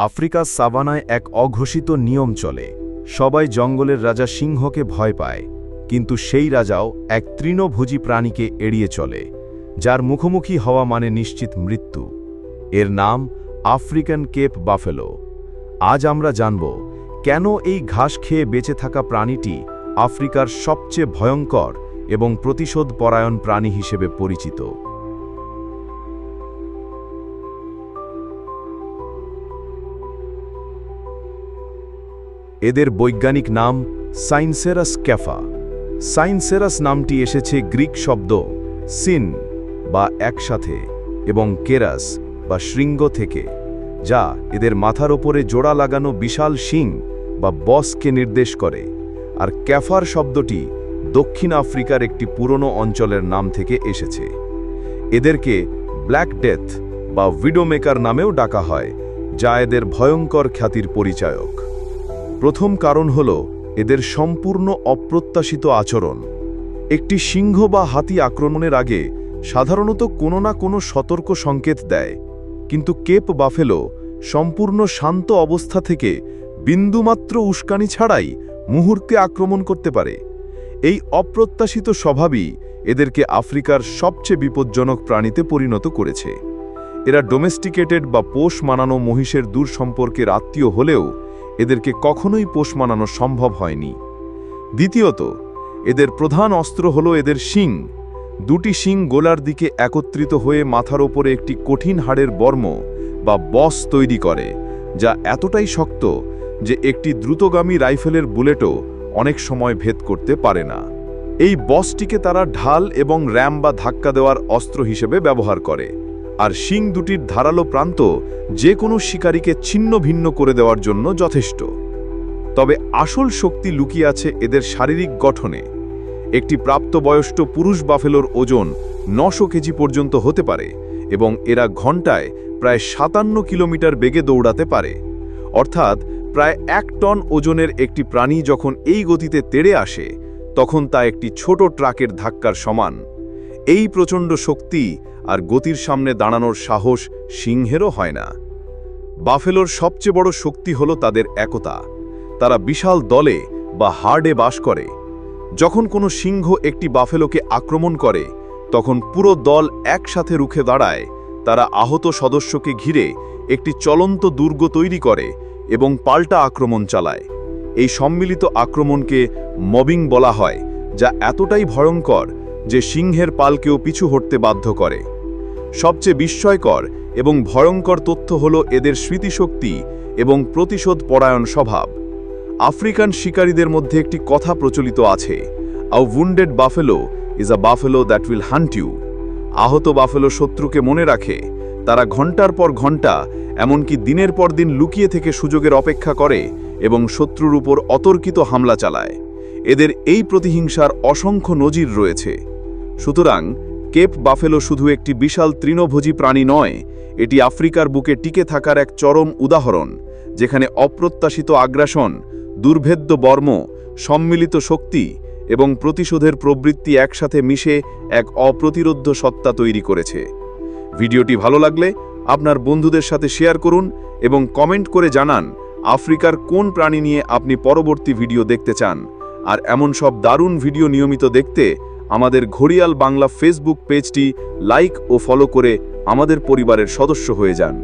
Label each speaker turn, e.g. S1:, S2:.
S1: আফ্রিকার সাভানায় এক অঘোষিত নিয়ম চলে। সবাই জঙ্গলের রাজা সিংহকে ভয় পায়, কিন্তু সেই রাজাও এক তৃণভোজী প্রাণীকে এড়িয়ে চলে, যার মুখোমুখি হওয়া মানে নিশ্চিত মৃত্যু। এর নাম আফ্রিকান কেপ বাফেলো। আজ আমরা জানব কেন এই ঘাস খেয়ে বেঁচে থাকা প্রাণীটি আফ্রিকার সবচেয়ে ভয়ঙ্কর এবং প্রতিশোধ পরায়ণ প্রাণী হিসেবে পরিচিত। এদের বৈজ্ঞানিক নাম সাইনসেরাস ক্যাফা। সাইনসেরাস নামটি এসেছে গ্রিক শব্দ সিন বা একসাথে এবং কেরাস বা শৃঙ্গ থেকে, যা এদের মাথার ওপরে জোড়া লাগানো বিশাল শিং বা বসকে নির্দেশ করে। আর ক্যাফার শব্দটি দক্ষিণ আফ্রিকার একটি পুরনো অঞ্চলের নাম থেকে এসেছে। এদেরকে ব্ল্যাক ডেথ বা উইডোমেকার নামেও ডাকা হয়, যা এদের ভয়ঙ্কর খ্যাতির পরিচায়ক। প্রথম কারণ হল এদের সম্পূর্ণ অপ্রত্যাশিত আচরণ। একটি সিংহ বা হাতি আক্রমণের আগে সাধারণত কোনো না কোনো সতর্ক সংকেত দেয়, কিন্তু কেপ বাফেলো সম্পূর্ণ শান্ত অবস্থা থেকে বিন্দুমাত্র উস্কানি ছাড়াই মুহূর্তে আক্রমণ করতে পারে। এই অপ্রত্যাশিত স্বভাবই এদেরকে আফ্রিকার সবচেয়ে বিপজ্জনক প্রাণীতে পরিণত করেছে। এরা ডোমেস্টিকেটেড বা পোষ মানানো মহিষের দূর সম্পর্কের আত্মীয় হলেও এদেরকে কখনোই পোষ মানানো সম্ভব হয়নি। দ্বিতীয়ত, এদের প্রধান অস্ত্র হল এদের শিং। দুটি শিং গোলার দিকে একত্রিত হয়ে মাথার ওপরে একটি কঠিন হাড়ের বর্ম বা বস তৈরি করে, যা এতটাই শক্ত যে একটি দ্রুতগামী রাইফেলের বুলেটও অনেক সময় ভেদ করতে পারে না। এই বসটিকে তারা ঢাল এবং র্যাম বা ধাক্কা দেওয়ার অস্ত্র হিসেবে ব্যবহার করে, আর শিং দুটির ধারালো প্রান্ত যে কোনো শিকারীকে ছিন্ন ভিন্ন করে দেওয়ার জন্য যথেষ্ট। তবে আসল শক্তি লুকিয়ে আছে এদের শারীরিক গঠনে। একটি প্রাপ্তবয়স্ক পুরুষ বাফেলোর ওজন 900 কেজি পর্যন্ত হতে পারে এবং এরা ঘন্টায় প্রায় 57 কিলোমিটার বেগে দৌড়াতে পারে। অর্থাৎ প্রায় 1 টন ওজনের একটি প্রাণী যখন এই গতিতে তেড়ে আসে, তখন তা একটি ছোট ট্রাকের ধাক্কার সমান। এই প্রচণ্ড শক্তি আর গতির সামনে দাঁড়ানোর সাহস সিংহেরও হয় না। বাফেলোর সবচেয়ে বড় শক্তি হল তাদের একতা। তারা বিশাল দলে বা হার্ডে বাস করে। যখন কোনো সিংহ একটি বাফেলোকে আক্রমণ করে, তখন পুরো দল একসাথে রুখে দাঁড়ায়। তারা আহত সদস্যকে ঘিরে একটি চলন্ত দুর্গ তৈরি করে এবং পাল্টা আক্রমণ চালায়। এই সম্মিলিত আক্রমণকে মবিং বলা হয়, যা এতটাই ভয়ঙ্কর যে সিংহের পালকেও পিছু হটতে বাধ্য করে। সবচেয়ে বিস্ময়কর এবং ভয়ঙ্কর তথ্য হল এদের স্মৃতিশক্তি এবং প্রতিশোধ পরায়ণ স্বভাব। আফ্রিকান শিকারীদের মধ্যে একটি কথা প্রচলিত আছে, a wounded buffalo is a buffalo that will hunt you. আহত বাফেলো শত্রুকে মনে রাখে। তারা ঘন্টার পর ঘন্টা, এমনকি দিনের পর দিন লুকিয়ে থেকে সুযোগের অপেক্ষা করে এবং শত্রুর উপর অতর্কিত হামলা চালায়। এদের এই প্রতিহিংসার অসংখ্য নজির রয়েছে। সুতরাং কেপ বাফেলো শুধু একটি বিশাল তৃণভোজী প্রাণী নয়, এটি আফ্রিকার বুকে টিকে থাকার এক চরম উদাহরণ, যেখানে অপ্রত্যাশিত আগ্রাসন, দুর্ভেদ্য বর্ম, সম্মিলিত শক্তি এবং প্রতিশোধের প্রবৃত্তি একসাথে মিশে এক অপ্রতিরোধ্য সত্তা তৈরি করেছে। ভিডিওটি ভালো লাগলে আপনার বন্ধুদের সাথে শেয়ার করুন এবং কমেন্ট করে জানান আফ্রিকার কোন প্রাণী নিয়ে আপনি পরবর্তী ভিডিও দেখতে চান। আর এমন সব দারুণ ভিডিও নিয়মিত দেখতে আমাদের ঘড়িয়াল বাংলা ফেসবুক পেজটি লাইক ও ফলো করে আমাদের পরিবারের সদস্য হয়ে যান।